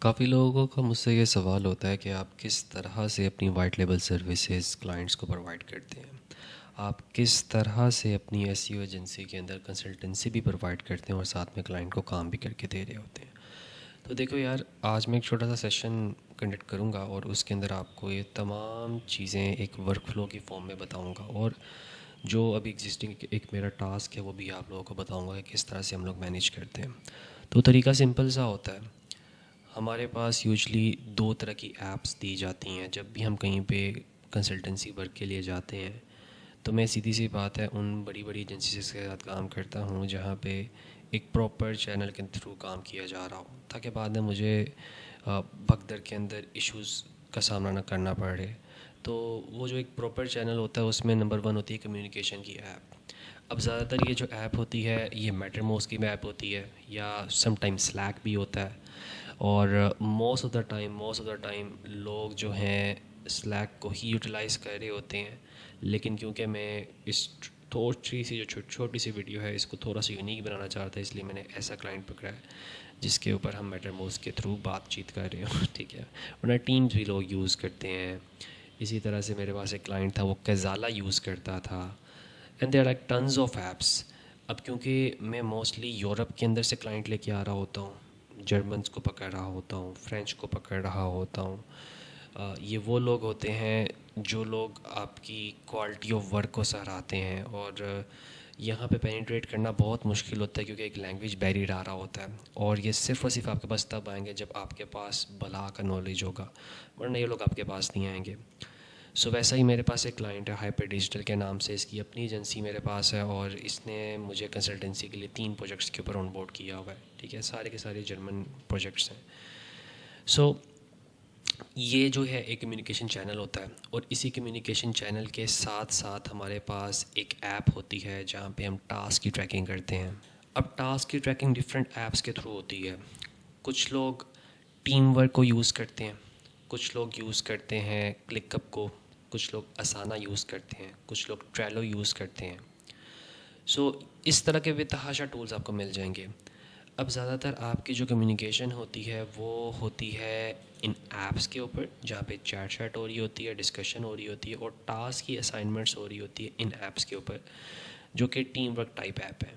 काफ़ी लोगों का मुझसे ये सवाल होता है कि आप किस तरह से अपनी वाइट लेबल सर्विसेज क्लाइंट्स को प्रोवाइड करते हैं। आप किस तरह से अपनी एसईओ एजेंसी के अंदर कंसल्टेंसी भी प्रोवाइड करते हैं और साथ में क्लाइंट को काम भी करके दे रहे होते हैं। तो देखो यार, आज मैं एक छोटा सा सेशन कंडक्ट करूँगा और उसके अंदर आपको ये तमाम चीज़ें एक वर्कफ्लो की फॉर्म में बताऊँगा, और जो अभी एग्जिस्टिंग एक मेरा टास्क है वो भी आप लोगों को बताऊँगा कि किस तरह से हम लोग मैनेज करते हैं। तो तरीका सिंपल सा होता है। हमारे पास यूजली दो तरह की ऐप्स दी जाती हैं जब भी हम कहीं पे कंसल्टेंसी वर्क के लिए जाते हैं। तो मैं सीधी सी बात है उन बड़ी बड़ी एजेंसी के साथ काम करता हूँ जहाँ पे एक प्रॉपर चैनल के थ्रू काम किया जा रहा हो, ताकि बाद में मुझे भगदड़ के अंदर इश्यूज़ का सामना ना करना पड़े। तो वो जो एक प्रॉपर चैनल होता है उसमें नंबर वन होती है कम्युनिकेशन की ऐप। अब ज़्यादातर ये जो ऐप होती है ये मैटरमोस्ट की ऐप होती है, या समटाइम स्लैक भी होता है। और मोस्ट ऑफ द टाइम लोग जो हैं स्लैक को ही यूटिलाइज़ कर रहे होते हैं। लेकिन क्योंकि मैं इस छोटी सी जो छोटी सी वीडियो है इसको थोड़ा सा यूनिक बनाना चाहता है, इसलिए मैंने ऐसा क्लाइंट पकड़ा है जिसके ऊपर हम मैटरमोस्ट के थ्रू बातचीत कर रहे हो। ठीक है, वरना टीम्स भी लोग यूज़ करते हैं। इसी तरह से मेरे पास एक क्लाइंट था, वो कज़ाला यूज़ करता था। And there like tons of apps. अब क्योंकि मैं मोस्टली यूरोप के अंदर से क्लाइंट लेके आ रहा होता हूँ, जर्मन्स को पकड़ रहा होता हूँ, फ्रेंच को पकड़ रहा होता हूँ। ये वो लोग होते हैं जो लोग आपकी क्वालिटी ऑफ वर्क को सराहते हैं, और यहाँ पे पेनिट्रेट करना बहुत मुश्किल होता है क्योंकि एक लैंग्वेज बैरियर आ रहा होता है। और ये सिर्फ़ और सिर्फ आपके पास तब आएंगे जब आपके पास भला का नॉलेज होगा, वरना ये लोग आपके पास नहीं आएंगे। सो वैसा ही मेरे पास एक क्लाइंट है हाइपर डिजिटल के नाम से, इसकी अपनी एजेंसी मेरे पास है, और इसने मुझे कंसल्टेंसी के लिए 3 प्रोजेक्ट्स के ऊपर ऑन बोर्ड किया हुआ है। ठीक है, सारे के सारे जर्मन प्रोजेक्ट्स हैं। सो ये जो है एक कम्युनिकेशन चैनल होता है, और इसी कम्युनिकेशन चैनल के साथ साथ हमारे पास एक ऐप होती है जहाँ पे हम टास्क की ट्रैकिंग करते हैं। अब टास्क की ट्रैकिंग डिफरेंट ऐप्स के थ्रू होती है। कुछ लोग टीम वर्क को यूज़ करते हैं, कुछ लोग यूज़ करते हैं क्लिकअप को, कुछ लोग असाना यूज़ करते हैं, कुछ लोग ट्रेलो यूज़ करते हैं। सो इस तरह के बेतहाशा टूल्स आपको मिल जाएंगे। अब ज़्यादातर आपकी जो कम्युनिकेशन होती है वो होती है इन ऐप्स के ऊपर, जहाँ पे चैट चैट हो रही होती है, डिस्कशन हो रही होती है, और टास्क की असाइनमेंट्स हो रही होती है इन ऐप्स के ऊपर, जो कि टीम वर्क टाइप ऐप है।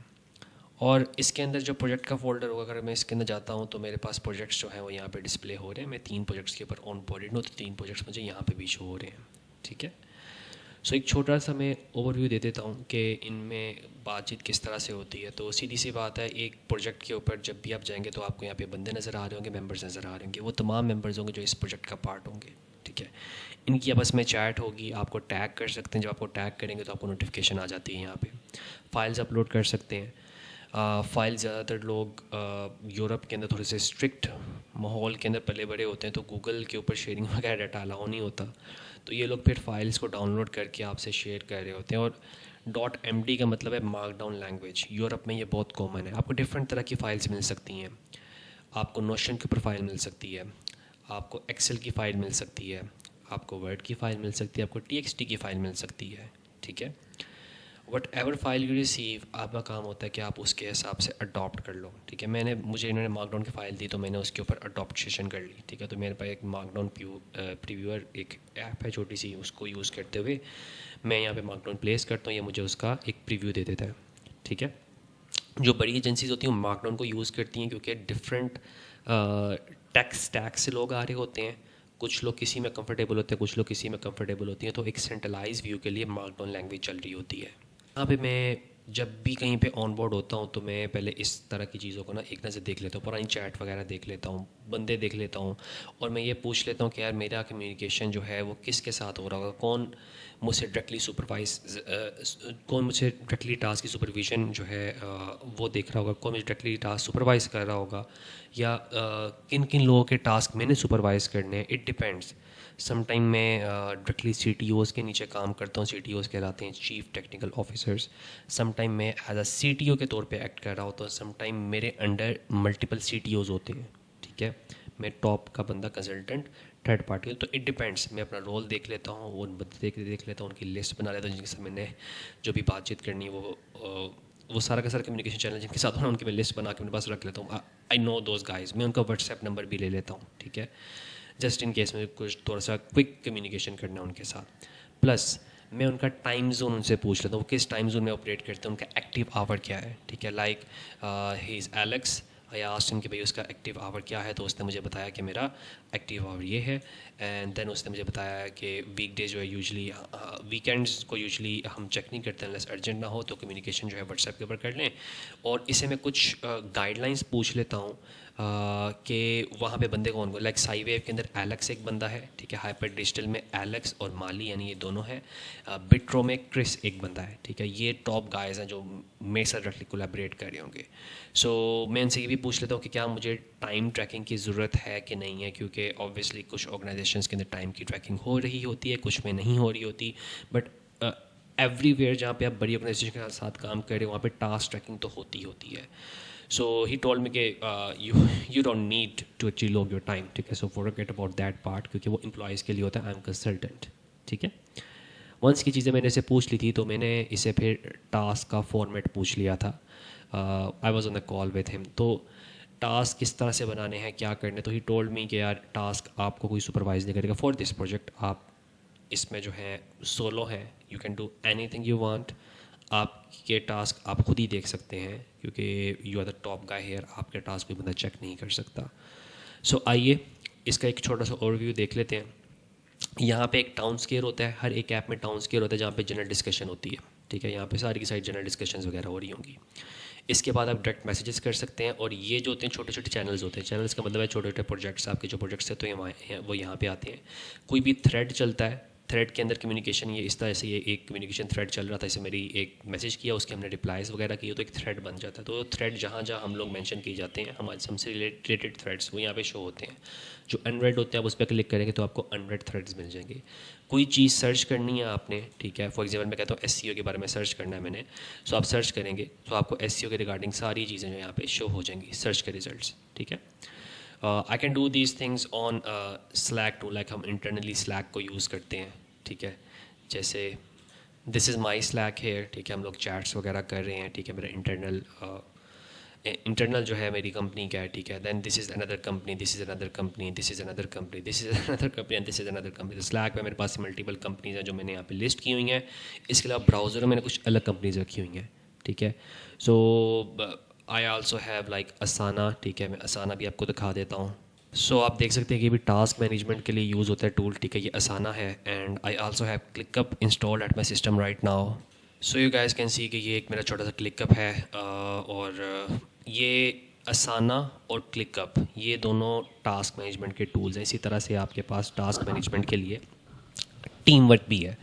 और इसके अंदर जो प्रोजेक्ट का फ़ोल्डर होगा, अगर मैं इसके अंदर जाता हूँ तो मेरे पास प्रोजेक्ट्स जो हैं वो यहाँ पे डिस्प्ले हो रहे हैं। मैं 3 प्रोजेक्ट्स के ऊपर ऑन बोर्डेड हूँ, तो 3 प्रोजेक्ट्स मुझे यहाँ पे भी शो हो रहे हैं। ठीक है, सो एक छोटा सा मैं ओवरव्यू दे देता हूँ कि इनमें बातचीत किस तरह से होती है। तो सीधी सी बात है, एक प्रोजेक्ट के ऊपर जब भी आप जाएंगे तो आपको यहाँ पे बंदे नज़र आ रहे होंगे, मेंबर्स नज़र आ रहे होंगे। वो तमाम मेंबर्स होंगे जो इस प्रोजेक्ट का पार्ट होंगे। ठीक है, इनकी आपस में चैट होगी, आपको टैग कर सकते हैं। जब आपको टैग करेंगे तो आपको नोटिफिकेशन आ जाती है। यहाँ पे फाइल्स अपलोड कर सकते हैं। फ़ाइल ज़्यादातर लोग यूरोप के अंदर थोड़े से स्ट्रिक्ट माहौल के अंदर पले बड़े होते हैं, तो गूगल के ऊपर शेयरिंग वगैरह डाटा अलाउ नहीं होता। तो ये लोग फिर फाइल्स को डाउनलोड करके आपसे शेयर कर रहे होते हैं। और .md का मतलब है मार्कडाउन लैंग्वेज। यूरोप में ये बहुत कॉमन है। आपको डिफरेंट तरह की फ़ाइल्स मिल सकती हैं। आपको नोशन की ऊपर फाइल मिल सकती है, आपको एक्सेल की फ़ाइल मिल सकती है, आपको वर्ड की फ़ाइल मिल सकती है, आपको txt की फ़ाइल मिल सकती है। ठीक है, what ever file you receive, आपका काम होता है कि आप उसके हिसाब से अडॉप्ट कर लो। ठीक है, मुझे इन्होंने मार्कडाउन की फ़ाइल दी तो मैंने उसके ऊपर अडॉप्टेशन कर ली। ठीक है, तो मेरे पास एक मार्कडाउन प्रीव्यूअर एक ऐप है छोटी सी, उसको यूज़ करते हुए मैं यहाँ पे मार्कडाउन प्लेस करता हूँ, ये मुझे उसका एक प्रीव्यू दे देता है। ठीक है, जो बड़ी एजेंसीज होती हैं मार्कडाउन को यूज़ करती हैं क्योंकि डिफरेंट टैक्स से लोग आ रहे होते हैं। कुछ लोग किसी में कंफर्टेबल होते हैं, कुछ लोग किसी में कंफर्टेबल होती हैं, तो एक सेंट्रलाइज व्यू के लिए मार्कडाउन लैंग्वेज चल रही होती है। यहाँ पे मैं जब भी कहीं पे ऑन बोर्ड होता हूँ तो मैं पहले इस तरह की चीज़ों को ना एक नज़र देख लेता हूँ, पुरानी चैट वगैरह देख लेता हूँ, बंदे देख लेता हूँ, और मैं ये पूछ लेता हूँ कि यार मेरा कम्युनिकेशन जो है वो किसके साथ हो रहा होगा, मुझसे डायरेक्टली सुपरवाइज कौन मुझसे डायरेक्टली टास्क की सुपरविज़न जो है वो देख रहा होगा, कौन मुझे डायरेक्टली टास्क सुपरवाइज़ कर रहा होगा, या किन किन लोगों के टास्क मैंने सुपरवाइज़ करने हैं। It depends. समटाइम मैं डायरेक्टली CTOs के नीचे काम करता हूँ। CTOs कहलाते हैं चीफ टेक्निकल ऑफिसर्स। समटाइम मैं एज अ CTO के तौर पे एक्ट कर रहा होता हूँ। समटाइम मेरे अंडर मल्टीपल CTOs होते हैं। ठीक है, मैं टॉप का बंदा कंसल्टेंट थर्ड पार्टी, तो इट डिपेंड्स। मैं अपना रोल देख लेता हूँ, वो बंदे देख लेता हूँ, उनकी लिस्ट बना लेता हूँ जिनके साथ मैंने जो भी बातचीत करनी है वो सारा का सारा कम्युनिकेशन चैनल जिनके साथ होना उनकी मैं लिस्ट बना के अपने पास रख लेता हूँ। आई नो दोज गाइज, मैं उनका व्हाट्सएप नंबर भी ले लेता हूँ, ठीक है, जस्ट इन केस में कुछ थोड़ा सा क्विक कम्युनिकेशन करना है उनके साथ। प्लस मैं उनका टाइम जोन उनसे पूछ लेता हूँ, वो किस टाइम जोन में ऑपरेट करते हैं, उनका एक्टिव आवर क्या है, ठीक है। लाइक ही इज़ एलेक्स, या आस्क्ड हिम कि भाई उसका एक्टिव आवर क्या है, तो उसने मुझे बताया कि मेरा एक्टिव आवर ये है। एंड देन उसने मुझे बताया कि वीकडे जो है यूजली, वीकेंड्स को यूजली हम चेक नहीं करते अनलेस अर्जेंट ना हो, तो कम्युनिकेशन जो है व्हाट्सएप के ऊपर कर लें। और इसे मैं कुछ गाइडलाइंस पूछ लेता हूँ कि वहाँ पे बंदे कौन कौन, लाइक साईवेव के अंदर एलेक्स एक बंदा है, ठीक है, हाइपर डिजिटल में एलेक्स और माली यानी ये दोनों हैं, बिट्रो में क्रिस एक बंदा है, ठीक है। ये टॉप गाइज हैं जो मेरे साथ डायरेक्टली कोलैबोरेट कर रहे होंगे। सो मैं उनसे ये भी पूछ लेता हूँ कि क्या मुझे टाइम ट्रैकिंग की ज़रूरत है कि नहीं है, क्योंकि ऑब्वियसली कुछ ऑर्गेनाइजेशंस के अंदर टाइम की ट्रैकिंग हो रही होती है, कुछ में नहीं हो रही होती, बट एवरीवेयर जहाँ पे आप बड़ी ऑर्गेनाइजेशन के साथ काम कर रहे हो वहाँ पे टास्क ट्रैकिंग तो होती है। सो ही टोल्ड मी कि you don't need to actually log your time, ठीक है, so forget about that part, क्योंकि वो एम्प्लॉयज़ के लिए होता है, आई एम कंसल्टेंट, ठीक है। वंस की चीज़ें मैंने इसे पूछ ली थी, तो मैंने इसे फिर टास्क का फॉर्मेट पूछ लिया था। I was on the call with him, तो टास्क किस तरह से बनाने हैं, क्या करने, तो ही टोल्ड मी कि यार टास्क आपको कोई सुपरवाइज नहीं करेगा फॉर दिस प्रोजेक्ट, आप इसमें जो है सोलो है, you can do anything you want, आपके टास्क आप खुद ही देख सकते हैं, क्योंकि you are the top guy here, आपके टास्क कोई बंदा चेक नहीं कर सकता। सो आइए इसका एक छोटा सा ओवरव्यू देख लेते हैं। यहाँ पे एक टाउन स्केयर होता है, हर एक ऐप में टाउन स्केयर होता है जहाँ पे जनरल डिस्कशन होती है, ठीक है, यहाँ पे सारी की सारी जनरल डिस्कशंस वगैरह हो रही होंगी। इसके बाद आप डायरेक्ट मैसेजेस कर सकते हैं, और ये जो होते हैं छोटे छोटे चैनल्स होते हैं, चैनल्स का मतलब है छोटे छोटे प्रोजेक्ट्स, आपके जो प्रोजेक्ट्स हैं तो ये वो यहाँ पे आते हैं। कोई भी थ्रेड चलता है, थ्रेड के अंदर कम्युनिकेशन, ये इस तरह से, ये एक कम्युनिकेशन थ्रेड चल रहा था, इसे मेरी एक मैसेज किया, उसके हमने रिप्लाइज वगैरह किए, तो एक थ्रेड बन जाता है। तो थ्रेड जहाँ जहाँ हम लोग मेंशन किए जाते हैं, हमारे हमसे रिलेटेड थ्रेड्स, वो यहाँ पे शो होते हैं। जो अनरेड होते हैं आप उस पर क्लिक करेंगे तो आपको अनरेड थ्रेड्स मिल जाएंगे। कोई चीज़ सर्च करनी है आपने, ठीक है, फॉर एग्जाम्पल मैं कहता हूँ एसईओ के बारे में सर्च करना है मैंने, सो आप सर्च करेंगे तो आपको एसईओ के रिगार्डिंग सारी चीज़ें जो यहाँ पे शो हो जाएंगी सर्च के रिजल्ट्स, ठीक है। I can do these things on Slack too, like हम इंटरनली स्लैक को यूज़ करते हैं, ठीक है, जैसे this is my Slack here, ठीक है, हम लोग चैट्स वगैरह कर रहे हैं, ठीक है, मेरा इंटरनल जो है मेरी कंपनी का है, ठीक है। Then this is another company, this is another company, this is another company, this is another company and this is another company. तो स्लैक में मेरे पास मल्टीपल कंपनीज हैं जो मैंने यहाँ पे लिस्ट की हुई हैं। इसके अलावा ब्राउज़र में मैंने कुछ अलग कंपनीज रखी हुई हैं, ठीक है। So I also have like असाना, ठीक है, मैं असाना भी आपको दिखा देता हूँ। सो आप देख सकते हैं कि ये भी टास्क मैनेजमेंट के लिए यूज़ होता है टूल, ठीक है, ये असाना है। And I also have ClickUp installed at my system right now. So you guys can see कि ये एक मेरा छोटा सा क्लिकअप है, और ये असाना और क्लिकअप ये दोनों टास्क मैनेजमेंट के टूल्स हैं। इसी तरह से आपके पास टास्क मैनेजमेंट के लिए टीम वर्क भी है।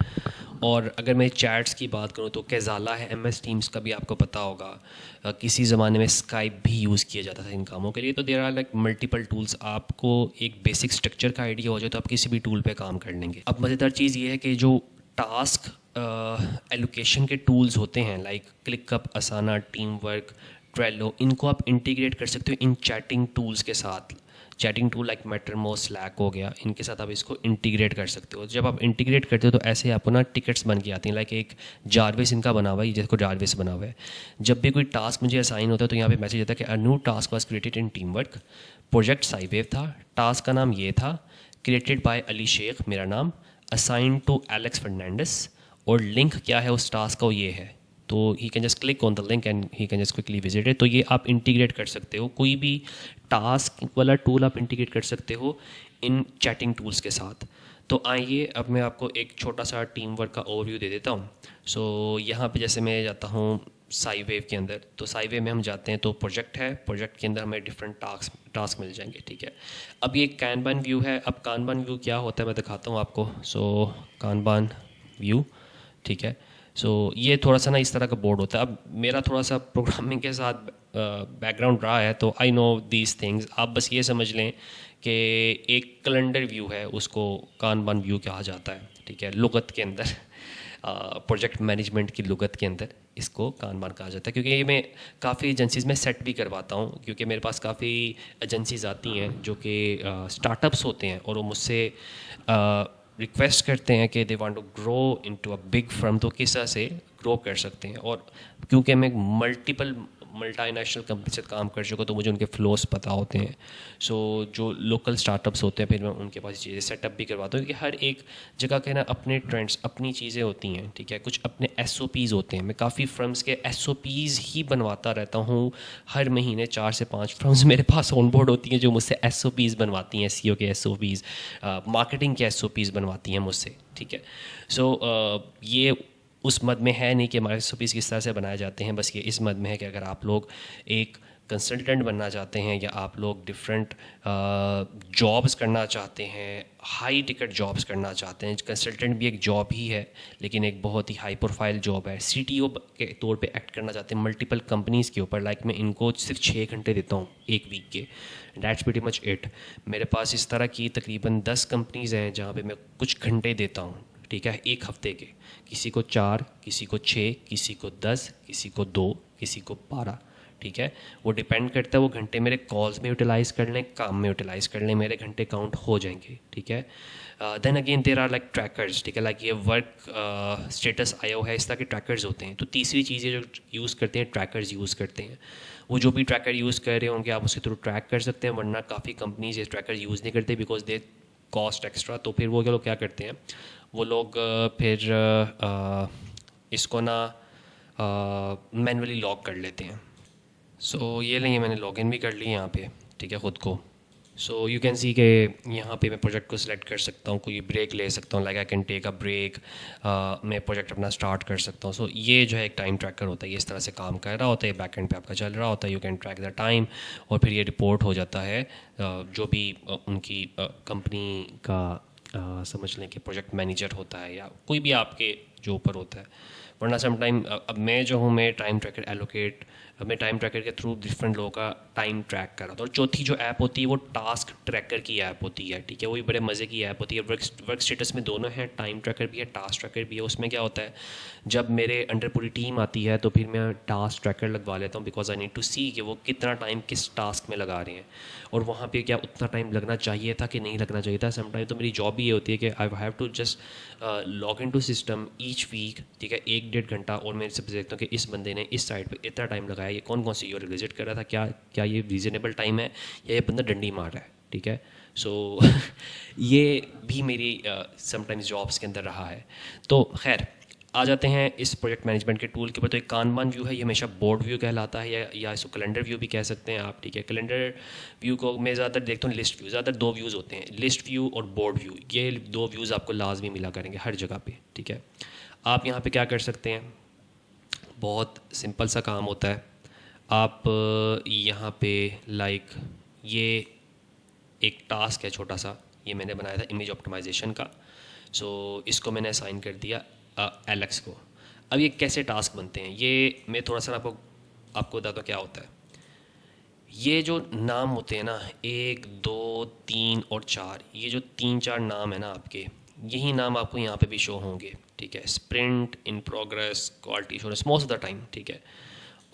और अगर मैं चैट्स की बात करूं तो कैज़ाला है, MS टीम्स का भी आपको पता होगा, किसी ज़माने में स्काइप भी यूज़ किया जाता था इन कामों के लिए। तो there are like multiple tools, आपको एक बेसिक स्ट्रक्चर का आइडिया हो जाए तो आप किसी भी टूल पे काम कर लेंगे। अब मज़ेदार चीज़ ये है कि जो टास्क एलोकेशन के टूल्स होते हैं like ClickUp, असाना, team work, Trello, इनको आप इंटीग्रेट कर सकते हो इन चैटिंग टूल्स के साथ। चैटिंग टूल लाइक मेटरमो, स्लैक हो गया, इनके साथ आप इसको इंटीग्रेट कर सकते हो। जब आप इंटीग्रेट करते हो तो ऐसे आपको ना टिकट्स बन के आती हैं, लाइक एक जारविस इनका बना हुआ है, जिसको जारविस बना हुआ है। जब भी कोई टास्क मुझे असाइन होता है तो यहाँ पे मैसेज आता है कि a new task was created in team work, project साईवेव था, टास्क का नाम ये था, क्रिएटेड बाय अली शेख मेरा नाम, असाइन टू एलेक्स फर्नांडिस, और लिंक क्या है उस टास्क का, वो ये है। तो he can just click on the link and he can just quickly visit it. तो ये आप इंटीग्रेट कर सकते हो, कोई भी टास्क वाला टूल आप इंटीग्रेट कर सकते हो इन चैटिंग टूल्स के साथ। तो आइए अब मैं आपको एक छोटा सा टीम वर्क का ओवरव्यू दे देता हूँ। सो यहाँ पे जैसे मैं जाता हूँ साईवेव के अंदर, तो साईवेव में हम जाते हैं तो प्रोजेक्ट है, प्रोजेक्ट के अंदर हमें डिफरेंट टास्क मिल जाएंगे, ठीक है। अब ये कानबान व्यू है। अब कानबान व्यू क्या होता है मैं दिखाता हूँ आपको। सो कानबान व्यू, ठीक है। सो ये थोड़ा सा ना इस तरह का बोर्ड होता है। अब मेरा थोड़ा सा प्रोग्रामिंग के साथ बैकग्राउंड रहा है तो आई नो दीज थिंग्स। आप बस ये समझ लें कि एक कैलेंडर व्यू है, उसको कानबान व्यू कहा जाता है, ठीक है, लुगत के अंदर, प्रोजेक्ट मैनेजमेंट की लुगत के अंदर इसको कानबान कहा जाता है। क्योंकि ये मैं काफ़ी एजेंसीज़ में सेट भी करवाता हूँ, क्योंकि मेरे पास काफ़ी एजेंसीज़ आती हैं जो कि स्टार्टअप्स होते हैं और वो मुझसे रिक्वेस्ट करते हैं कि they want to grow into a big firm, तो किस तरह से ग्रो कर सकते हैं। और क्योंकि मैं मल्टीपल मल्टीनेशनल कंपनी से काम कर चुका, तो मुझे उनके फ्लोस पता होते हैं। सो जो लोकल स्टार्टअप्स होते हैं फिर मैं उनके पास चीज़ें सेटअप भी करवाता हूँ, क्योंकि हर एक जगह के ना अपने ट्रेंड्स, अपनी चीज़ें होती हैं, ठीक है, कुछ अपने SOPs होते हैं। मैं काफ़ी फर्म्स के SOPs ही बनवाता रहता हूँ। हर महीने 4 से 5 फर्म्स मेरे पास ऑन बोर्ड होती हैं जो मुझसे SOPs बनवाती हैं, SEO के SOPs, मार्केटिंग के SOPs बनवाती हैं मुझसे, ठीक है। सो ये उस मद में है नहीं कि हमारे SOPs किस तरह से बनाए जाते हैं, बस ये इस मद में है कि अगर आप लोग एक कंसल्टेंट बनना चाहते हैं या आप लोग डिफरेंट जॉब्स करना चाहते हैं, हाई टिकट जॉब्स करना चाहते हैं, कंसल्टेंट भी एक जॉब ही है लेकिन एक बहुत ही हाई प्रोफाइल जॉब है, CTO के तौर पे एक्ट करना चाहते हैं मल्टीपल कंपनीज़ के ऊपर, लाइक मैं इनको सिर्फ 6 घंटे देता हूँ एक वीक के, दैट्स प्रीटी मच इट। मेरे पास इस तरह की तकरीबन 10 कंपनीज़ हैं जहाँ पे मैं कुछ घंटे देता हूँ, ठीक है, एक हफ्ते के, किसी को 4, किसी को 6, किसी को 10, किसी को 2, किसी को 12, ठीक है। वो डिपेंड करता है वो घंटे मेरे कॉल्स में यूटिलाइज़ कर लें, काम में यूटिलाइज़ कर लें, मेरे घंटे काउंट हो जाएंगे, ठीक है। Then again there are like trackers, ठीक है, लाइक ये वर्क स्टेटस आयो है, इस तरह के ट्रैकर्स होते हैं। तो तीसरी चीज़ें जो यूज़ करते हैं, ट्रैकर्स यूज़ करते हैं। वो जो भी ट्रैकर यूज़ कर रहे होंगे आप उसके थ्रू ट्रैक कर सकते हैं, वरना काफ़ी कंपनीज ये ट्रैकर यूज़ नहीं करते बिकॉज दे कॉस्ट एक्स्ट्रा। तो फिर वो लोग क्या करते हैं, वो लोग फिर इसको ना मैनुअली लॉग कर लेते हैं। सो ये लेंगे, मैंने लॉगिन भी कर ली यहाँ पे, ठीक है, ख़ुद को। सो यू कैन सी के यहाँ पे मैं प्रोजेक्ट को सिलेक्ट कर सकता हूँ, कोई ब्रेक ले सकता हूँ, like I can take a break, मैं प्रोजेक्ट अपना स्टार्ट कर सकता हूँ। सो ये जो है एक टाइम ट्रैकर होता है, ये इस तरह से काम कर रहा होता है, बैक एंड पे आपका चल रहा होता है, you can track the time, और फिर ये रिपोर्ट हो जाता है जो भी उनकी कंपनी का समझ लें कि प्रोजेक्ट मैनेजर होता है या कोई भी आपके जो ऊपर होता है। वरना सम टाइम अब मैं जो हूँ, मैं टाइम ट्रैकर एलोकेट, मैं टाइम ट्रैकर के थ्रू डिफरेंट लोगों का टाइम ट्रैक कर रहा था। और चौथी जो ऐप होती है वो टास्क ट्रैकर की ऐप होती है, ठीक है, वो भी बड़े मज़े की ऐप होती है। वर्क स्टेटस में दोनों है, टाइम ट्रैकर भी है, टास्क ट्रैकर भी है। उसमें क्या होता है, जब मेरे अंडर पूरी टीम आती है तो फिर मैं टास्क ट्रैकर लगवा लेता हूँ, बिकॉज आई नीड टू सी कि वो कितना टाइम किस टास्क में लगा रहे हैं और वहाँ पे क्या उतना टाइम लगना चाहिए था कि नहीं लगना चाहिए था। समटाइम तो मेरी जॉब भी ये होती है कि I have to just log in to system each week, ठीक है, 1-1.5 घंटा, और मैं इससे देखता हूँ कि इस बंदे ने इस साइड पे इतना टाइम लगाया, ये कौन कौन सी यूआरएल विजिट कर रहा था, क्या ये रीज़नेबल टाइम है या ये बंदा डंडी मार रहा है, ठीक है। सो ये भी मेरी समटाइम्स जॉब्स के अंदर रहा है। तो खैर आ जाते हैं इस प्रोजेक्ट मैनेजमेंट के टूल के ऊपर। तो एक कानबान व्यू है, ये हमेशा बोर्ड व्यू कहलाता है, या इसको कैलेंडर व्यू भी कह सकते हैं आप, ठीक है। कैलेंडर व्यू को मैं ज़्यादातर देखता हूँ लिस्ट व्यू, ज़्यादातर 2 व्यूज़ होते हैं, लिस्ट व्यू और बोर्ड व्यू। ये 2 व्यूज़ आपको लाजमी मिला करेंगे हर जगह पे, ठीक है। आप यहाँ पे क्या कर सकते हैं, बहुत सिंपल सा काम होता है। आप यहाँ पे लाइक ये एक टास्क है छोटा सा, ये मैंने बनाया था इमेज ऑप्टिमाइजेशन का। सो इसको मैंने असाइन कर दिया एलेक्स को। अब ये कैसे टास्क बनते हैं, ये मैं थोड़ा सा आपको बताता हूँ क्या होता है। ये जो नाम होते हैं ना, 1, 2, 3 और 4, ये जो 3-4 नाम है ना आपके, यही नाम आपको यहाँ पे भी शो होंगे, ठीक है। Sprint, in progress, quality assurance, most of the time, ठीक है।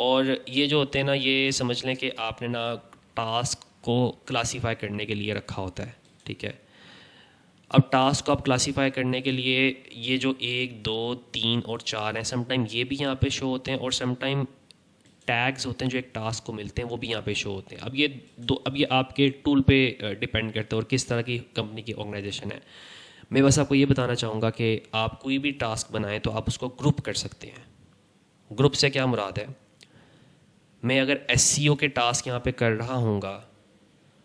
और ये जो होते हैं ना, ये समझ लें कि आपने ना टास्क को क्लासीफाई करने के लिए रखा होता है, ठीक है। अब टास्क को आप क्लासीफाई करने के लिए ये जो 1, 2, 3 और 4 हैं, समटाइम ये भी यहाँ पे शो होते हैं, और समटाइम टैग्स होते हैं जो एक टास्क को मिलते हैं वो भी यहाँ पे शो होते हैं। अब ये आपके टूल पे डिपेंड करता है और किस तरह की कंपनी की ऑर्गेनाइजेशन है। मैं बस आपको ये बताना चाहूँगा कि आप कोई भी टास्क बनाएं तो आप उसको ग्रुप कर सकते हैं। ग्रुप से क्या मुराद है, मैं अगर SEO के टास्क यहाँ पे कर रहा हूँगा,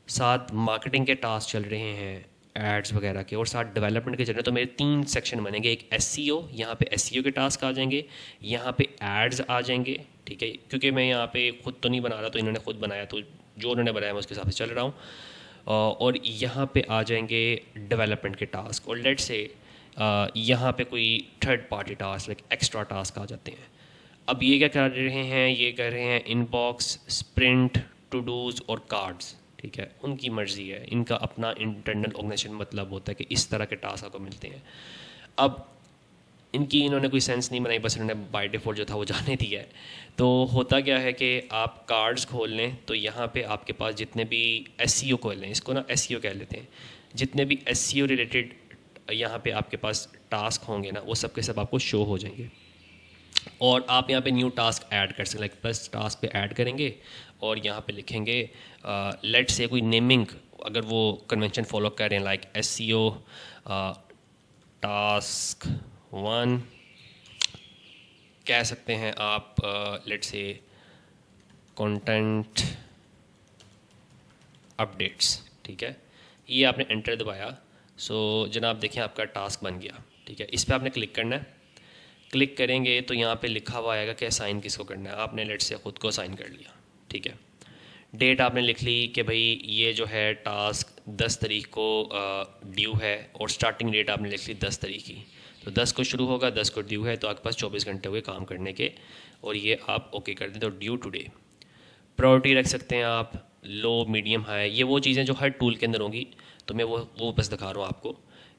साथ मार्केटिंग के टास्क चल रहे हैं, एड्स वगैरह के, और साथ डेवलपमेंट के चल रहे हैं, तो मेरे 3 सेक्शन बनेंगे। एक SEO, यहाँ पे SEO के टास्क आ जाएंगे, यहाँ पे एड्स आ जाएंगे, ठीक है, क्योंकि मैं यहाँ पे खुद तो नहीं बना रहा, तो इन्होंने खुद बनाया, तो जो उन्होंने बनाया मैं उसके हिसाब से चल रहा हूँ। और यहाँ पे आ जाएंगे डेवलपमेंट के टास्क, और लेट से यहाँ पे कोई third party task like extra task आ जाते हैं। अब ये क्या कर रहे हैं, ये कर रहे हैं इनबॉक्स, स्प्रिंट, टू डूज़ और कार्ड्स, ठीक है, उनकी मर्ज़ी है, इनका अपना इंटरनल ऑर्गेनाइजेशन मतलब होता है कि इस तरह के टास्क आपको मिलते हैं। अब इन्होंने कोई सेंस नहीं बनाई, बस इन्होंने बाय डिफ़ॉल्ट जो था वो जाने दिया है। तो होता क्या है कि आप कार्ड्स खोल लें तो यहाँ पे आपके पास जितने भी SEO खोल लें, इसको ना SEO कह लेते हैं, जितने भी SEO रिलेटेड यहाँ पे आपके पास टास्क होंगे ना, वो सब के सब आपको शो हो जाएंगे। और आप यहाँ पे न्यू टास्क ऐड कर सकते, लाइक प्लस टास्क पे ऐड करेंगे और यहाँ पे लिखेंगे लेट्स से कोई नेमिंग, अगर वो कन्वेंशन फॉलो कर रहे हैं लाइक SEO टास्क 1 कह सकते हैं आप, लेट्स से कंटेंट अपडेट्स, ठीक है। ये आपने एंटर दबाया, सो जनाब देखें आपका टास्क बन गया, ठीक है। इस पर आपने क्लिक करना है। क्लिक करेंगे तो यहाँ पे लिखा हुआ आएगा कि असाइन किसको करना है। आपने लेट से ख़ुद को असाइन कर लिया, ठीक है। डेट आपने लिख ली कि भाई ये जो है टास्क 10 तारीख को ड्यू है, और स्टार्टिंग डेट आपने लिख ली 10 तारीख की। तो 10 को शुरू होगा, 10 को ड्यू है, तो आपके पास 24 घंटे हुए काम करने के, और ये आप ओके कर दें। तो ड्यू टुडे। प्रायोरिटी रख सकते हैं आप, लो, मीडियम, हाई, ये वो चीज़ें जो हर टूल के अंदर होंगी, तो मैं वो बस दिखा रहा हूँ आपको।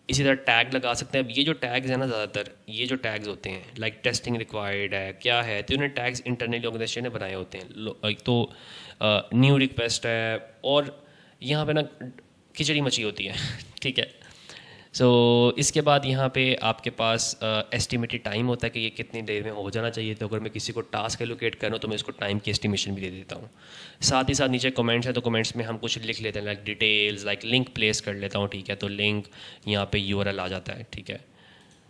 इसी तरह टैग लगा सकते हैं। अब ये जो टैग्स हैं ना, ज़्यादातर ये जो टैग्स होते हैं लाइक टेस्टिंग रिक्वायर्ड है, क्या है, तो उन्हें टैग्स इंटरनल ऑर्गेनाइजेशन ने बनाए होते हैं। एक तो न्यू रिक्वेस्ट है, और यहाँ पे ना खिचड़ी मची होती है ठीक है। सो इसके बाद यहाँ पे आपके पास एस्टिमेटेड टाइम होता है कि ये कितनी देर में हो जाना चाहिए। तो अगर मैं किसी को टास्क एलोकेट करूँ तो मैं इसको टाइम की एस्टिमेशन भी दे देता हूँ। साथ ही साथ नीचे कमेंट्स है, तो कमेंट्स में हम कुछ लिख लेते हैं like details, like link place कर लेता हूँ, ठीक है। तो लिंक यहाँ पे URL आ जाता है, ठीक है।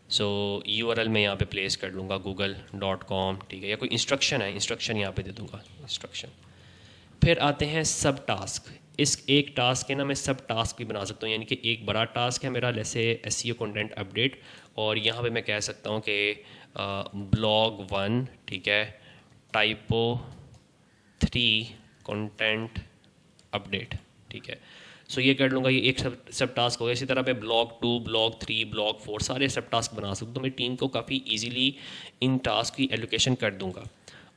सो URL मैं यहाँ पे प्लेस कर लूँगा google.com, ठीक है। या कोई इंस्ट्रक्शन है, इंस्ट्रक्शन यहाँ पे दे दूँगा, इंस्ट्रक्शन। फिर आते हैं सब टास्क। इस एक टास्क के ना मैं सब टास्क भी बना सकता हूँ, यानी कि एक बड़ा टास्क है मेरा जैसे SEO कंटेंट अपडेट, और यहाँ पे मैं कह सकता हूँ कि ब्लॉग 1, ठीक है, टाइपो 3 कंटेंट अपडेट, ठीक है। सो ये कर लूँगा, ये एक सब टास्क हो गया। इसी तरह मैं ब्लॉग 2, ब्लॉग 3, ब्लॉग 4 सारे सब टास्क बना सकता हूँ। तो मैं टीम को काफ़ी ईजिली इन टास्क की एलोकेशन कर दूँगा,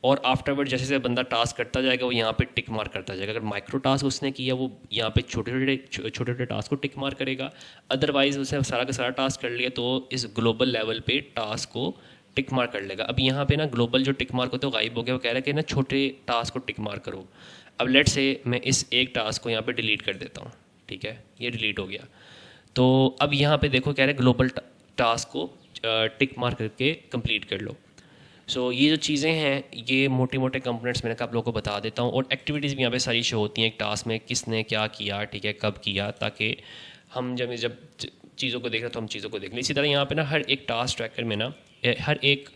और आफ्टरवर्ड जैसे जैसे बंदा टास्क करता जाएगा वो यहाँ पे टिक मार्क करता जाएगा। अगर माइक्रो टास्क उसने किया वो यहाँ पे छोटे छोटे टास्क को टिक मार्क करेगा। अदरवाइज उसने सारा का सारा टास्क कर लिया तो इस ग्लोबल लेवल पे टास्क को टिक मार्क कर लेगा। अब यहाँ पे ना ग्लोबल जो टिक मार्क होता है वो गायब हो गया। वो कह रहा है कि ना छोटे टास्क को टिक मार्क करो। अब लेट से मैं इस एक टास्क को यहाँ पर डिलीट कर देता हूँ, ठीक है, ये डिलीट हो गया। तो अब यहाँ पर देखो कह रहे ग्लोबल टास्क को टिक मार्क करके कंप्लीट कर लो। सो ये जो चीज़ें हैं ये मोटे मोटे कंपोनेंट्स मैंने आप लोगों को बता देता हूँ, और एक्टिविटीज़ भी यहाँ पे सारी शो होती हैं एक टास्क में, किसने क्या किया, ठीक है, कब किया, ताकि हम जब चीज़ों को देख रहे हैं तो हम चीज़ों को देख लें। इसी तरह यहाँ पे ना हर एक टास्क ट्रैकर में ना हर एक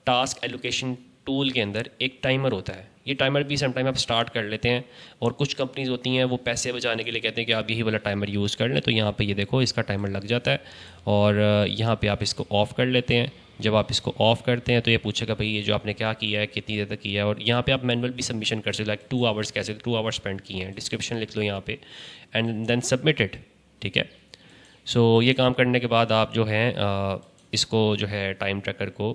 टास्क एलोकेशन टूल के अंदर एक टाइमर होता है। ये टाइमर भी समटाइम आप स्टार्ट कर लेते हैं, और कुछ कंपनीज होती हैं वो पैसे बचाने के लिए कहते हैं कि आप यही वाला टाइमर यूज़ कर लें। तो यहाँ पे ये देखो इसका टाइमर लग जाता है, और यहाँ पे आप इसको ऑफ़ कर लेते हैं। जब आप इसको ऑफ़ करते हैं तो ये पूछेगा भाई ये जो आपने क्या किया है, कितनी देर तक किया है, और यहाँ पे आप मैनुअल भी सबमिशन कर सकते हो, लाइक 2 आवर्स कैसे 2 आवर्स स्पेंड किए हैं, डिस्क्रिप्शन लिख लो यहाँ पे, एंड देन सबमिटेड, ठीक है। सो ये काम करने के बाद आप जो है इसको जो है टाइम ट्रैकर को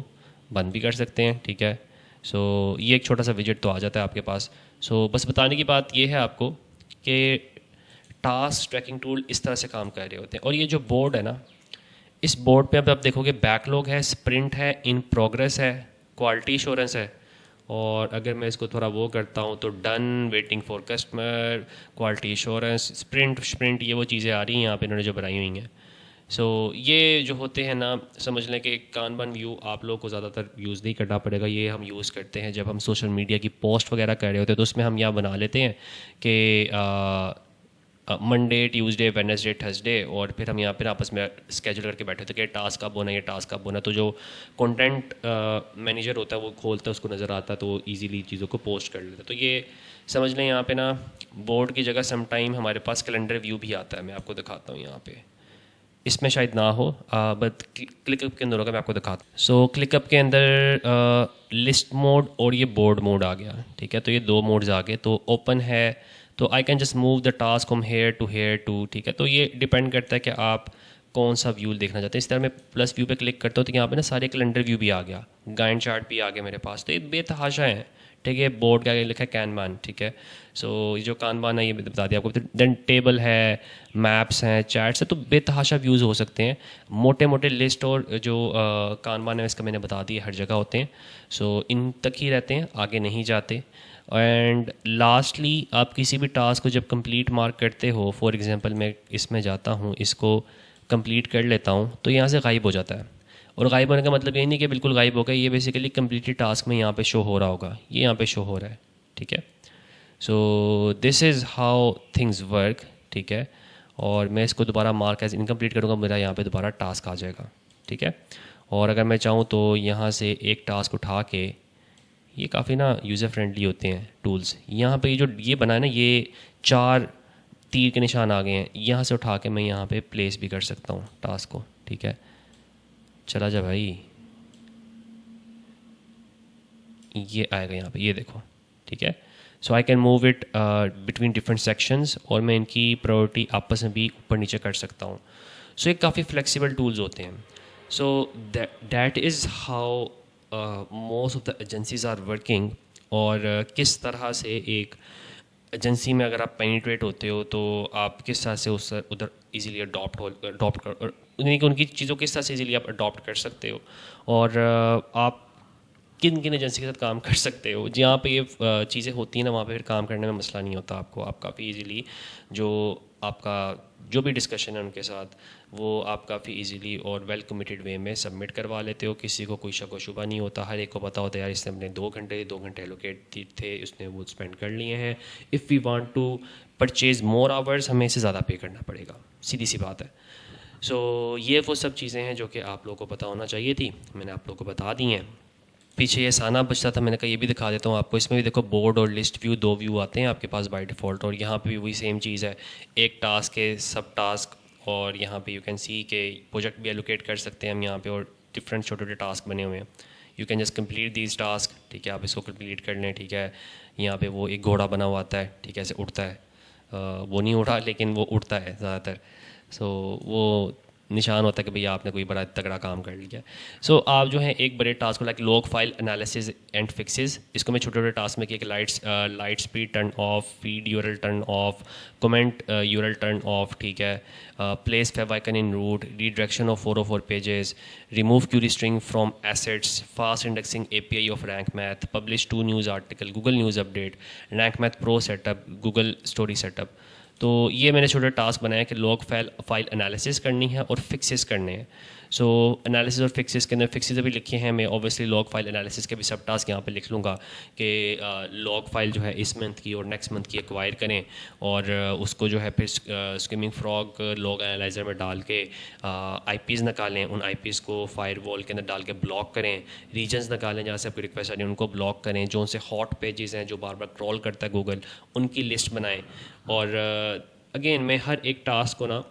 बंद भी कर सकते हैं, ठीक है। सो ये एक छोटा सा विजेट तो आ जाता है आपके पास। सो बस बताने की बात ये है आपको कि टास्क ट्रैकिंग टूल इस तरह से काम कर रहे होते हैं। और ये जो बोर्ड है ना, इस बोर्ड पे अब आप देखोगे बैकलॉग है, स्प्रिंट है, इन प्रोग्रेस है, क्वालिटी इंश्योरेंस है, और अगर मैं इसको थोड़ा वो करता हूँ तो done, waiting for customer, quality insurance, sprint ये वो चीज़ें आ रही हैं यहाँ पे इन्होंने जो बनाई हुई हैं। सो ये जो होते हैं ना, समझ लें कि कानबान व्यू आप लोगों को ज़्यादातर यूज़ नहीं करना पड़ेगा। ये हम यूज़ करते हैं जब हम सोशल मीडिया की पोस्ट वगैरह कर रहे होते हैं, तो उसमें हम यहाँ बना लेते हैं कि मंडे, ट्यूसडे, वेडनेसडे, थर्सडे, और फिर हम यहाँ पर आपस में स्केजूल करके बैठे थे कि टास्क कब होना है, ये टास्क कब होना। तो जो कंटेंट मैनेजर होता है वो खोलता है, उसको नज़र आता है, तो वो ईजीली चीज़ों को पोस्ट कर लेता है। तो ये समझ लें यहाँ पे ना बोर्ड की जगह सम टाइम हमारे पास कैलेंडर व्यू भी आता है। मैं आपको दिखाता हूँ यहाँ पे, इसमें शायद ना हो, बट क्लिकअप के अंदर होगा, मैं आपको दिखाता हूँ। सो क्लिकअप के अंदर लिस्ट मोड और ये बोर्ड मोड आ गया, ठीक है। तो ये 2 मोड्स आ गए। तो ओपन है तो I can just move the task from here to, ठीक है। तो ये डिपेंड करता है कि आप कौन सा व्यू देखना चाहते हैं। इस तरह मैं प्लस व्यू पे क्लिक करता हूँ तो यहाँ पे ना सारे कैलेंडर व्यू भी आ गया, गाइड चार्ट भी आ गया मेरे पास। तो ये बेतहाशा है, ठीक है। बोर्ड का लिखा है कैनबान, ठीक है। सो ये जो कानबान है ये बता दिया आपको। देन टेबल है, मैप्स हैं, चैट्स है, तो बेतहाशा व्यूज़ हो सकते हैं। मोटे मोटे लिस्ट और जो कानबान है इसका मैंने बता दिया हर जगह होते हैं। सो इन तक ही रहते हैं, आगे नहीं जाते। एंड लास्टली आप किसी भी टास्क को जब कंप्लीट मार्क करते हो, फॉर एग्जांपल मैं इसमें जाता हूँ, इसको कंप्लीट कर लेता हूँ, तो यहाँ से गायब हो जाता है। और गायब होने का मतलब ये नहीं कि बिल्कुल गायब हो गया, ये बेसिकली कम्प्लीटेड टास्क में यहाँ पे शो हो रहा होगा, ये यहाँ पे शो हो रहा है, ठीक है। So this is how things work, ठीक है। और मैं इसको दोबारा मार्क एज इनकम्प्लीट करूँगा, मेरा यहाँ पे दोबारा टास्क आ जाएगा, ठीक है। और अगर मैं चाहूँ तो यहाँ से एक टास्क उठा के, ये काफ़ी ना यूज़र फ्रेंडली होते हैं टूल्स, यहाँ पे जो ये बना है ना, ये 4 तीर के निशान आ गए हैं, यहाँ से उठा के मैं यहाँ पे प्लेस भी कर सकता हूँ टास्क को, ठीक है। चला जा भाई, ये आएगा यहाँ पे, ये देखो, ठीक है। So I can move it between different sections, और मैं इनकी प्रायोरिटी आपस में भी ऊपर नीचे कर सकता हूँ। सो ये काफ़ी फ्लेक्सिबल टूल्स होते हैं। So that is how most of the agencies are working. और किस तरह से एक एजेंसी में अगर आप पेनिट्रेट होते हो तो आप किस तरह से उस उधर इजीली अडॉप्ट कर, यानी कि उनकी चीज़ों किस तरह से इजीली आप अडॉप्ट कर सकते हो, और आप किन किन एजेंसी के साथ काम कर सकते हो। जहाँ पे ये चीज़ें होती हैं ना, वहाँ पे फिर काम करने में मसला नहीं होता आपको, आप काफ़ी इजीली जो आपका जो भी डिस्कशन है उनके साथ, वो आप काफ़ी इजीली और वेल कमिटेड वे में सबमिट करवा लेते हो। किसी को कोई शक व शुबा नहीं होता, हर एक को पता होता है यार इसने अपने 2 घंटे एलोकेट थे, उसने वो स्पेंड कर लिए हैं। If we want to purchase more hours, हमें इससे ज़्यादा पे करना पड़ेगा, सीधी सी बात है। सो ये वो सब चीज़ें हैं जो कि आप लोगों को पता होना चाहिए थी, मैंने आप लोगों को बता दी हैं। पीछे ये साना बचता था, मैंने कहा ये भी दिखा देता हूँ आपको। इसमें भी देखो बोर्ड और लिस्ट व्यू, 2 व्यू आते हैं आपके पास बाय डिफ़ॉल्ट, और यहाँ पे भी वही सेम चीज़ है, एक टास्क है, सब टास्क, और यहाँ पे यू कैन सी के प्रोजेक्ट भी एलोकेट कर सकते हैं हम यहाँ पे, और डिफरेंट छोटे छोटे टास्क बने हुए हैं। You can just complete these task, ठीक है, आप इसको कम्प्लीट कर लें, ठीक है। यहाँ पे वो एक घोड़ा बना हुआ आता है, ठीक है, ऐसे उड़ता है, वो नहीं उड़ा लेकिन वो उड़ता है ज़्यादातर। सो वो निशान होता है कि भैया आपने कोई बड़ा तगड़ा काम कर लिया। सो आप जो है एक बड़े टास्क को like log file analysis and fixes, इसको मैं छोटे छोटे टास्क में किया कि light speed turn off, feed URL turn off, comment URL turn off, ठीक है, place favicon in root, redirection of 404 pages, remove query string from assets, fast indexing API of Rank Math, publish 2 news article, Google News update, Rank Math Pro setup, Google story setup. तो ये मैंने छोटा task बनाया कि log file analysis करनी है और fixes करने हैं। सो एनालिसिस और फिक्सेस के अंदर फिक्सेस अभी लिखे हैं, मैं ऑब्वियसली लॉग फाइल एनालिसिस के भी सब टास्क यहाँ पे लिख लूँगा कि लॉग फाइल जो है इस मंथ की और नेक्स्ट मंथ की एक्वायर करें, और उसको जो है फिर स्किमिंग फ्रॉग लॉग एनालाइजर में डाल के आईपीज़ निकालें, उन आईपीज़ को फायरवॉल के अंदर डाल के ब्लॉक करें, रीजन्स निकालें जहाँ से आपकी रिक्वेस्ट आ रही है उनको ब्लॉक करें, जो उनसे हॉट पेजेस हैं जो बार बार क्रॉल करता है गूगल, उनकी लिस्ट बनाएं। और अगेन मैं हर एक टास्क को ना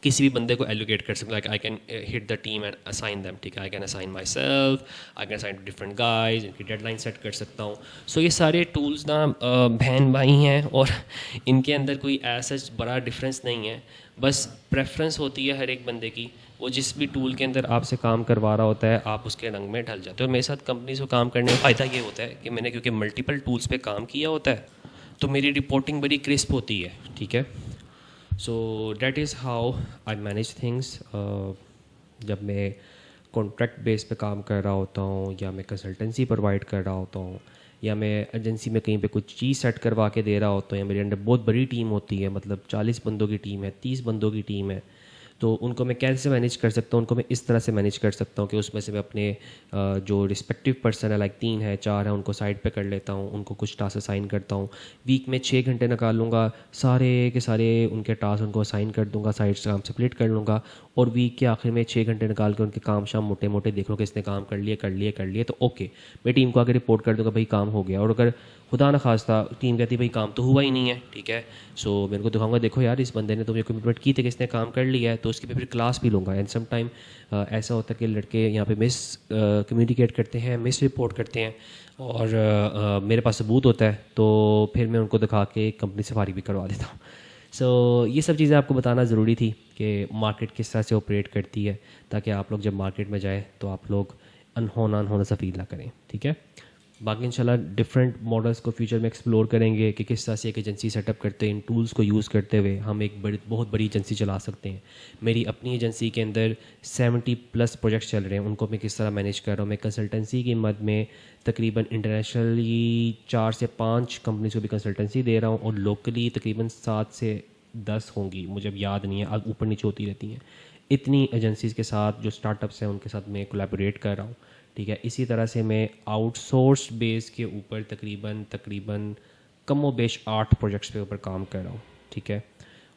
किसी भी बंदे को एलोकेट कर सकता हूँ, like I can hit the team and assign them, ठीक है, I can assign myself, I can assign to different guys, इनकी डेडलाइन सेट कर सकता हूँ। सो ये सारे टूल्स ना बहन भाई हैं, और इनके अंदर कोई ऐसा बड़ा डिफरेंस नहीं है, बस प्रेफरेंस होती है हर एक बंदे की। वो जिस भी टूल के अंदर आपसे काम करवा रहा होता है आप उसके रंग में ढल जाते हो। मेरे साथ कंपनी से काम करने का फ़ायदा ये होता है कि मैंने क्योंकि मल्टीपल टूल्स पे काम किया होता है, तो मेरी रिपोर्टिंग बड़ी क्रिस्प होती है, ठीक है। So that is how I manage things. जब मैं कॉन्ट्रैक्ट बेस पे काम कर रहा होता हूँ, या मैं कंसल्टेंसी प्रोवाइड कर रहा होता हूँ, या मैं एजेंसी में कहीं पे कुछ चीज़ सेट करवा के दे रहा होता हूँ, या मेरे अंडर बहुत बड़ी टीम होती है, मतलब 40 बंदों की टीम है, 30 बंदों की टीम है, तो उनको मैं कैसे मैनेज कर सकता हूँ, उनको मैं इस तरह से मैनेज कर सकता हूँ कि उसमें से मैं अपने जो रिस्पेक्टिव पर्सन है, लाइक 3 है 4 है, उनको साइड पे कर लेता हूँ, उनको कुछ टास्क असाइन करता हूँ। वीक में 6 घंटे निकाल लूँगा, सारे के सारे उनके टास्क उनको असाइन कर दूँगा, साइड से काम स्प्लिट कर लूँगा, और वीक के आखिर में 6 घंटे निकाल के उनके काम शाम मोटे मोटे देख लो कि इसने काम कर लिए तो ओके, मैं टीम को आगे रिपोर्ट कर दूँगा भाई काम हो गया। और अगर खुदा न खास्ता टीम कहती भाई काम तो हुआ ही नहीं है, ठीक है, सो मैं उनको दिखाऊंगा देखो यार इस बंदे ने तो मुझे कमिटमेंट की थी कि इसने काम कर लिया है, तो उसकी फिर क्लास भी लूँगा। एंड सम टाइम ऐसा होता है कि लड़के यहाँ पे मिस कम्युनिकेट करते हैं, मिस रिपोर्ट करते हैं, और मेरे पास सबूत होता है, तो फिर मैं उनको दिखा के कंपनी से फारिग भी करवा देता हूँ। सो ये सब चीज़ें आपको बताना ज़रूरी थी कि मार्केट किस तरह से ऑपरेट करती है, ताकि आप लोग जब मार्केट में जाए तो आप लोग अनहोना सा फील ना करें, ठीक है। बाकी इंशाल्लाह डिफरेंट मॉडल्स को फ्यूचर में एक्सप्लोर करेंगे कि किस तरह से एक एजेंसी सेटअप करते हैं, इन टूल्स को यूज़ करते हुए हम एक बहुत बड़ी एजेंसी चला सकते हैं। मेरी अपनी एजेंसी के अंदर 70+ प्रोजेक्ट्स चल रहे हैं, उनको मैं किस तरह मैनेज कर रहा हूँ। मैं कंसल्टेंसी की मद में तकरीबन इंटरनेशनली 4 से 5 कंपनीज को भी कंसल्टेंसी दे रहा हूँ, और लोकली तकरीबन 7 से 10 होंगी, मुझे अब याद नहीं है, अब ऊपर नीचे होती रहती हैं। इतनी एजेंसीज़ के साथ जो स्टार्टअप्स हैं उनके साथ मैं कोलैबोरेट कर रहा हूँ, ठीक है। इसी तरह से मैं आउटसोर्स बेस के ऊपर तकरीबन तकरीबन कमो बेश 8 प्रोजेक्ट्स पे ऊपर काम कर रहा हूँ, ठीक है।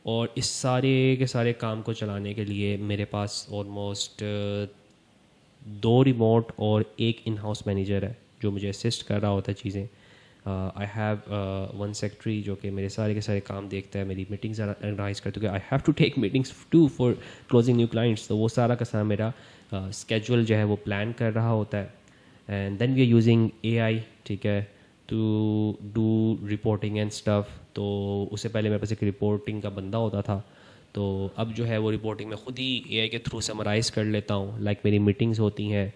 और इस सारे के सारे काम को चलाने के लिए मेरे पास ऑलमोस्ट 2 रिमोट और एक इन हाउस मैनेजर है जो मुझे असिस्ट कर रहा होता है चीज़ें। आई हैव वन सेक्रेटरी जो कि मेरे सारे के सारे काम देखता है, मेरी मीटिंग्स ऑर्गेनाइज करते हुए। I have to take meetings to for closing new clients, तो वो सारा का सारा मेरा स्केड्यूल जो है वो प्लान कर रहा होता है। And then we are using AI, ठीक है, to do reporting and stuff. तो उससे पहले मेरे पास एक रिपोर्टिंग का बंदा होता था, तो अब जो है वो रिपोर्टिंग में ख़ुद ही AI के थ्रू समराइज़ कर लेता हूँ। लाइक मेरी मीटिंग्स होती हैं,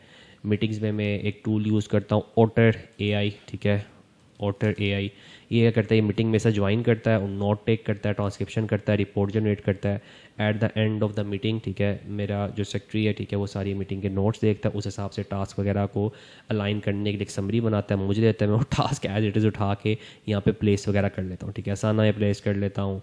मीटिंग्स में मैं एक टूल यूज़ करता हूँ ओटर AI, ठीक है। ओटर AI ये क्या करता है, ये मीटिंग में से ज्वाइन करता है, नोट टेक करता है, ट्रांसक्रिप्शन करता है, रिपोर्ट जनरेट करता है। At the end of the meeting, ठीक है, मेरा जो सेक्रेटरी है, ठीक है, वो सारी मीटिंग के नोट्स देखता है, उस हिसाब से टास्क वगैरह को अलाइन करने के लिए एक समरी बनाता है, मुझे देता है। मैं वो टास्क एज इट इज़ उठा के यहाँ पे प्लेस वगैरह कर लेता हूँ, ठीक है। आसाना है प्लेस कर लेता हूँ,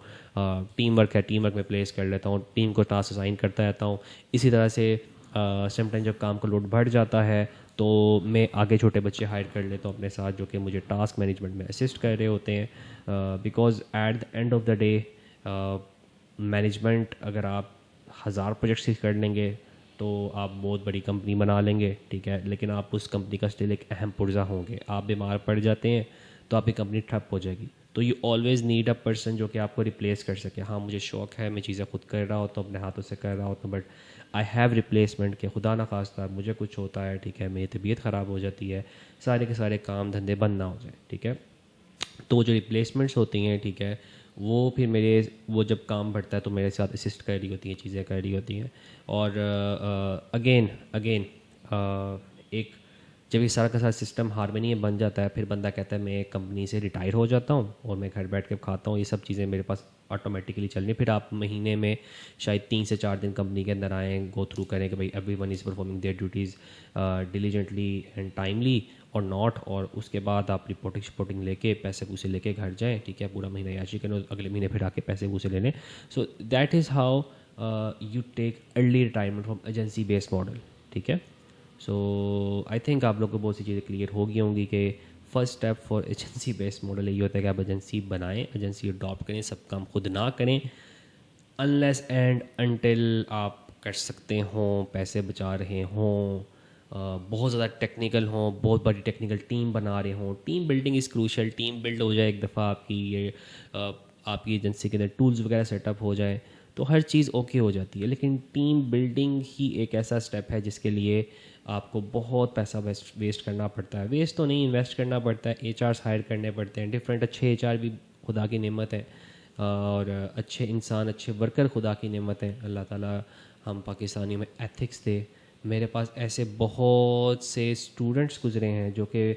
टीम वर्क है, टीम वर्क में प्लेस कर लेता हूँ, टीम को टास्क असाइन करता रहता हूँ। इसी तरह से समटाइम जब काम का लोड बढ़ जाता है तो मैं आगे छोटे बच्चे हायर कर लेता हूँ अपने साथ जो कि मुझे टास्क मैनेजमेंट में असिस्ट कर रहे होते हैं। Because at the end of the day management अगर आप 1000 प्रोजेक्ट्स ही कर लेंगे तो आप बहुत बड़ी कंपनी बना लेंगे, ठीक है, लेकिन आप उस कंपनी का स्टिल एक अहम पुर्जा होंगे। आप बीमार पड़ जाते हैं तो आपकी कंपनी ठप हो जाएगी। तो you always need a person जो कि आपको रिप्लेस कर सके। हाँ, मुझे शौक़ है, मैं चीज़ें खुद कर रहा होता हूँ, अपने हाथों से कर रहा होता हूँ, बट आई हैव रिप्लेसमेंट के खुदा ना खास्ता मुझे कुछ होता है, ठीक है, मेरी तबीयत ख़राब हो जाती है, सारे के सारे काम धंधे बंद ना हो जाए, ठीक है। तो जो रिप्लेसमेंट्स होती हैं, ठीक है, वो फिर मेरे वो जब काम बढ़ता है तो मेरे साथ असिस्ट कर रही होती हैं, चीज़ें कर रही होती हैं। और अगेन अगेन एक जब ये सारा का सारा सिस्टम हारमोनियम बन जाता है, फिर बंदा कहता है मैं कंपनी से रिटायर हो जाता हूँ और मैं घर बैठ के खाता हूँ। ये सब चीज़ें मेरे पास ऑटोमेटिकली चलनी। फिर आप महीने में शायद 3 से 4 दिन कंपनी के अंदर आएँ, गो थ्रू करें कि भाई everyone is performing their duties diligently and timely और नॉट, और उसके बाद आप रिपोर्टिंग लेके पैसे पूसे लेके घर जाएँ, ठीक है, पूरा महीना याशी करें, अगले महीने फिर आके पैसे पूसे ले लें। So that is how you take early retirement from agency based model, ठीक है। सो आई थिंक आप लोग को बहुत सी चीज़ें क्लियर हो गई होंगी कि first step for agency based model यही होता है कि आप एजेंसी बनाएं, एजेंसी अडॉप्ट करें, सब काम खुद ना करें अनलेस एंड अनटिल आप कर सकते हों, पैसे बचा रहे हों, बहुत ज़्यादा टेक्निकल हों, बहुत बड़ी टेक्निकल टीम बना रहे हों। Team building is crucial. Team build हो जाए एक दफ़ा आपकी ये आपकी एजेंसी के अंदर टूल्स वगैरह सेटअप हो जाए तो हर चीज़ ओके हो जाती है। लेकिन टीम बिल्डिंग ही एक ऐसा स्टेप है जिसके लिए आपको बहुत पैसा वेस्ट करना पड़ता है। वेस्ट तो नहीं, इन्वेस्ट करना पड़ता है, HRs हायर करने पड़ते हैं, डिफरेंट अच्छे HR भी खुदा की नेमत है, और अच्छे इंसान, अच्छे वर्कर खुदा की नेमत है। अल्लाह ताला हम पाकिस्तानी में एथिक्स दे। मेरे पास ऐसे बहुत से स्टूडेंट्स गुजरे हैं जो कि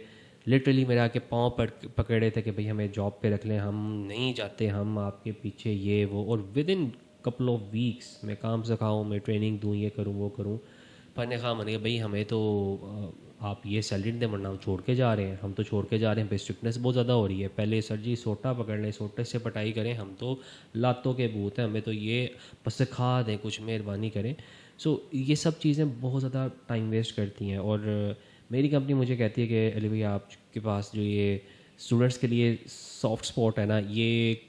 लिटरली मेरे आके पाँव पकड़े थे कि भाई हमें जॉब पे रख लें, हम नहीं जाते, हम आपके पीछे ये वो, और with in couple of weeks मैं काम सिखाऊँ, मैं ट्रेनिंग दूँ, ये करूँ वो करूँ। पर ने कहा मैंने भाई हमें तो आप ये सैलरी नहीं दे, वरना हम छोड़ के जा रहे हैं, हम तो छोड़ के जा रहे हैं, पे स्ट्रिक्टनेस बहुत ज़्यादा हो रही है। पहले सर जी सोटा पकड़ लें, सोटे से पटाई करें, हम तो लातों के भूत हैं, हमें तो ये बस सिखा दें, कुछ मेहरबानी करें। सो ये सब चीज़ें बहुत ज़्यादा टाइम वेस्ट करती हैं। और मेरी कंपनी मुझे कहती है कि अली भाई आपके पास जो ये स्टूडेंट्स के लिए सॉफ्ट स्पॉट है ना, ये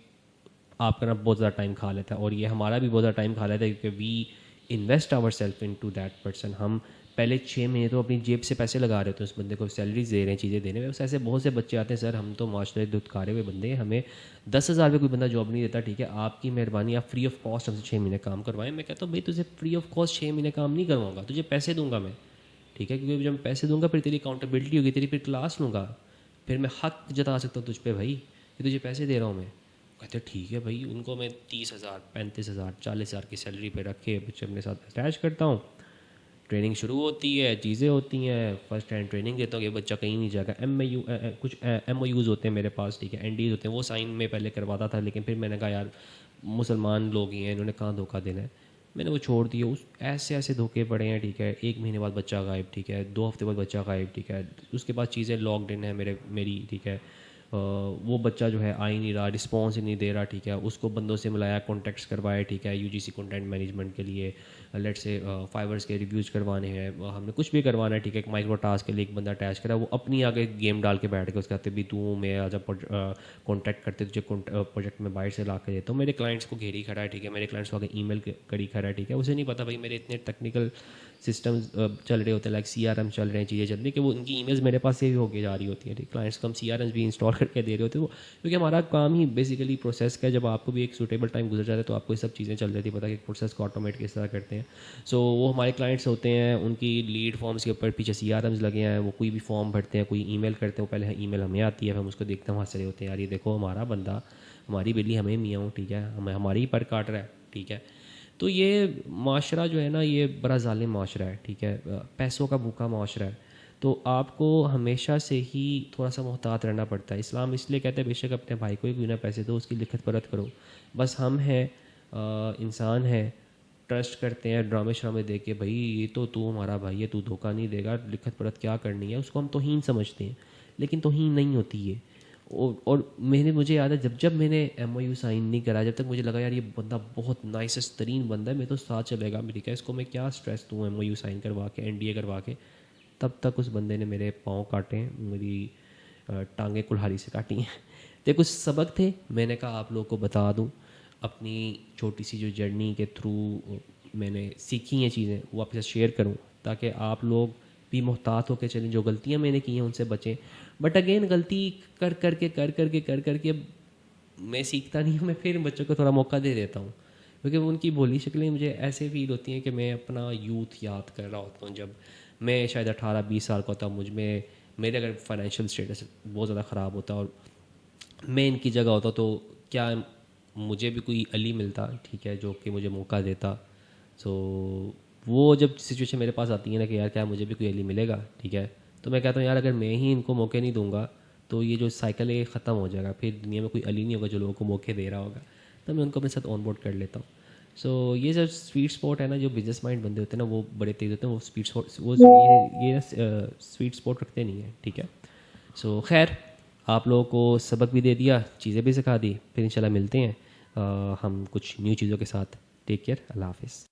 आपका ना बहुत ज़्यादा टाइम खा लेता है, और ये हमारा भी बहुत ज़्यादा टाइम खा लेता है क्योंकि we invest our self into that person. हम पहले 6 महीने तो अपनी जेब से पैसे लगा रहे थे, उस बंदे को सैलरीज दे रहे हैं, चीज़ें दे रहे हैं। बस ऐसे बहुत से बच्चे आते हैं, सर हम तो माशरे धुतकारे हुए बंदे हैं, हमें 10,000 रुपये कोई बंदा जॉब नहीं देता, ठीक है, आपकी मेहरबानी, आप फ्री ऑफ कॉस्ट हमसे 6 महीने काम करवाएं। मैं कहता हूँ भाई तुझे फ्री ऑफ कॉस्ट 6 महीने काम नहीं करवाऊंगा, तुझे पैसे दूंगा मैं, ठीक है, क्योंकि जब मैं पैसे दूंगा फिर तेरी अकाउंटेबिलिटी होगी, तेरी फिर क्लास लूँगा, फिर मैं हक जता सकता हूँ तुझ पर भाई कि तुझे पैसे दे रहा हूँ मैं। कहते ठीक है भाई, उनको मैं 30,000 35,000 40,000 की सैलरी पे रख के बच्चे अपने साथ अटैच करता हूँ। ट्रेनिंग शुरू होती है, चीज़ें होती हैं, फर्स्ट हैंड ट्रेनिंग देता हूँ कि बच्चा कहीं नहीं जाएगा। कुछ MOUs होते हैं मेरे पास, ठीक है, NDs होते हैं, वो साइन में पहले करवाता था, लेकिन फिर मैंने कहा यार मुसलमान लोग ही हैं, इन्होंने कहाँ धोखा देना है, मैंने वो छोड़ दिया। उस ऐसे ऐसे धोखे पड़े हैं, ठीक है, 1 महीने बाद बच्चा गायब, ठीक है, 2 हफ्ते बाद बच्चा गायब, ठीक है, उसके बाद चीज़ें लॉकड इन है मेरी, ठीक है, वो बच्चा जो है आ ही नहीं रहा, रिस्पॉन्स ही नहीं दे रहा, ठीक है। उसको बंदों से मिलाया, कॉन्टेक्ट्स करवाए, ठीक है, यूजीसी कंटेंट मैनेजमेंट के लिए, लेट से फाइवर्स के रिव्यूज़ करवाने हैं, हमने कुछ भी करवाना है, ठीक है। एक माइक्रो टास्क के लिए एक बंदा अटैच करा, वो अपनी आगे गेम डाल के बैठ के उसके कहते भी तू मैं आज कॉन्टैक्ट करते तुझे प्रोजेक्ट में बाहर से ला के देता हूँ। मेरे क्लाइंट्स को घेरी खड़ा है, ठीक है, मेरे क्लाइंट्स को आगे ईमेल करी खड़ा है, ठीक है। उसे नहीं पता भाई मेरे इतने टेक्निकल सिस्टम्स चल रहे होते हैं, लाइक CRM चल रहे हैं, चीज़ें चल रही हैं कि वो उनकी ईमेल्स मेरे पास से भी होके जा रही होती हैं, ठीक। क्लाइंट्स को हम CRMs भी इंस्टॉल करके दे रहे होते हैं, वो क्योंकि हमारा काम ही बेसिकली प्रोसेस का है। जब आपको भी एक सूटेबल टाइम गुजर जाता है तो आपको ये सब चीज़ें चल जाती है पता कि प्रोसेस को ऑटोमेट किस तरह करते हैं। सो वो हमारे क्लाइंट्स होते हैं, उनकी लीड फॉर्म्स के ऊपर पीछे CRMs लगे हैं, वो कोई भी फॉर्म भरते हैं, कोई ईमेल करते हैं, वो पहले ईमेल हमें आती है, हम उसको देखते हैं, वहाँ से होते हैं यार ये देखो हमारा बंदा हमारी बिल्ली हमें मियाँ, ठीक है, हमें हमारी ही पर काट रहा है, ठीक है। तो ये माशरा जो है ना, ये बड़ा ज़ालिम माशरा है, ठीक है, पैसों का भूखा माशरा है। तो आपको हमेशा से ही थोड़ा सा मोहतात रहना पड़ता है। इस्लाम इसलिए कहते हैं बेशक अपने भाई को ही क्यों ना पैसे दो, उसकी लिखत परत करो, बस हम हैं, इंसान है, ट्रस्ट करते हैं, ड्रामे श्रामे दे के भाई ये तो तू हमारा भाई है, तू धोखा नहीं देगा, लिखत परत क्या करनी है, उसको हम तौहीन समझते हैं। लेकिन तौहीन नहीं होती ये। और मुझे याद है जब मैंने MOU साइन नहीं करा, जब तक मुझे लगा यार ये बंदा बहुत नाइसेस्ट तरीन बंदा है, मैं तो साथ चलेगा मेरी, क्या इसको मैं क्या स्ट्रेस दूँ MOU साइन करवा के, NDA करवा के। तब तक उस बंदे ने मेरे पाँव काटे, मेरी टांगें कुल्हाड़ी से काटी हैं। तो कुछ सबक थे, मैंने कहा आप लोगों को बता दूं, अपनी छोटी सी जो जर्नी के थ्रू मैंने सीखी हैं चीज़ें, वो आपके साथ शेयर करूं, ताकि आप लोग भी मोहतात होकर चलें, जो गलतियां मैंने की हैं उनसे बचें। बट अगेन गलती कर करके अब मैं सीखता नहीं हूँ, मैं फिर बच्चों को थोड़ा मौका दे देता हूँ, क्योंकि उनकी बोली शक्लें मुझे ऐसे फील होती हैं कि मैं अपना यूथ याद कर रहा होता हूँ। जब मैं शायद 18-20 साल का होता, मुझ में मेरे अगर फाइनेंशियल स्टेटस बहुत ज़्यादा ख़राब होता और मैं इनकी जगह होता, तो क्या मुझे भी कोई अली मिलता, ठीक है, जो कि मुझे मौका देता। सो वो जब सिचुएशन मेरे पास आती है ना कि यार क्या मुझे भी कोई अली मिलेगा, ठीक है, तो मैं कहता हूँ यार अगर मैं ही इनको मौके नहीं दूंगा तो ये जो साइकिल है ये ख़त्म हो जाएगा, फिर दुनिया में कोई अली नहीं होगा जो लोगों को मौके दे रहा होगा। तो मैं उनको अपने साथ ऑन बोर्ड कर लेता हूँ। सो ये जो स्वीट स्पॉट है ना, जो बिजनेस माइंड बंदे होते हैं ना वो बड़े तेज़ होते हैं, वो स्वीट स्पॉट वो ये स्वीट स्पॉट रखते नहीं है, ठीक है। सो खैर आप लोगों को सबक भी दे दिया, चीज़ें भी सिखा दी, फिर इंशाल्लाह मिलते हैं हम कुछ न्यू चीज़ों के साथ। टेक केयर, अल्लाह हाफिज़।